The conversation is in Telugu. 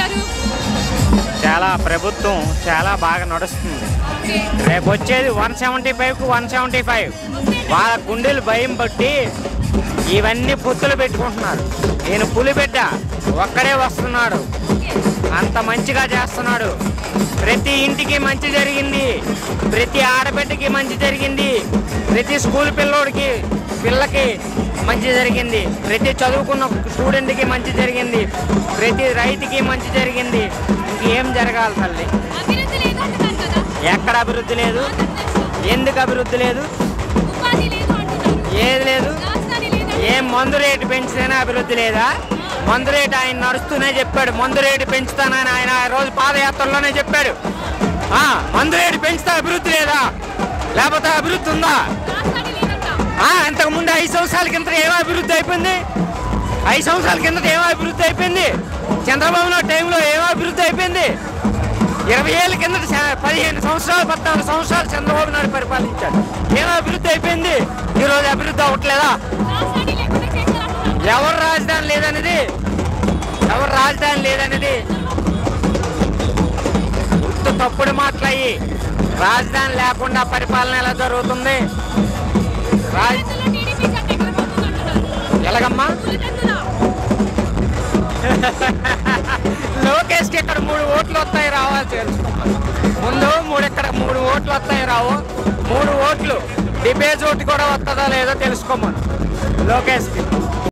అంటున్నారు? చాలా ప్రభుత్వం చాలా బాగా నడుస్తుంది. రేపు వచ్చేది 175కు 175. వాళ్ళ గుండెలు భయం బట్టి ఇవన్నీ పొత్తులు పెట్టుకుంటున్నారు. నేను పులిబిడ్డ ఒక్కడే వస్తున్నాడు, అంత మంచిగా చేస్తున్నాడు. ప్రతి ఇంటికి మంచి జరిగింది, ప్రతి ఆడబిడ్డకి మంచి జరిగింది, ప్రతి స్కూల్ పిల్లకి మంచి జరిగింది, ప్రతి చదువుకున్న స్టూడెంట్కి మంచి జరిగింది, ప్రతి రైతుకి మంచి జరిగింది. ఇంకేం జరగాలి తల్లి? ఎక్కడ అభివృద్ధి లేదు? ఎందుకు అభివృద్ధి లేదు? ఏది లేదు? ఏం మందు రేటు పెంచితేనే అభివృద్ధి లేదా? మందు రేటు ఆయన నడుస్తూనే చెప్పాడు, మందు రేటు పెంచుతానని ఆయన ఆ రోజు పాదయాత్రలోనే చెప్పాడు. మందు రేటు పెంచితే అభివృద్ధి లేదా? లేకపోతే అభివృద్ధి ఉందా? అంతకుముందు 5 సంవత్సరాల కింద ఏమో అభివృద్ధి అయిపోయింది? 5 సంవత్సరాల కింద ఏమో అభివృద్ధి అయిపోయింది? చంద్రబాబు నాయుడు టైంలో ఏమో అభివృద్ధి అయిపోయింది? 20 ఏళ్ళ కింద 15 సంవత్సరాలు 14 సంవత్సరాలు చంద్రబాబు నాయుడు పరిపాలించాడు. ఏమో అభివృద్ధి అయిపోయింది? ఈరోజు అభివృద్ధి అవ్వట్లేదా? ఎవరు రాజధాని లేదనేది తప్పుడు మాట్లాయి. రాజధాని లేకుండా పరిపాలన ఎలా జరుగుతుంది? ఎలాగమ్మా? లోకేష్కి ఇక్కడ 3 ఓట్లు వస్తాయి రావాలి తెలుసుకోమని. ముందు 3 ఓట్లు వస్తాయి రావు. 3 ఓట్లు డిబేట్ ఓటు కూడా వస్తుందా లేదో తెలుసుకోమని లోకేష్కి.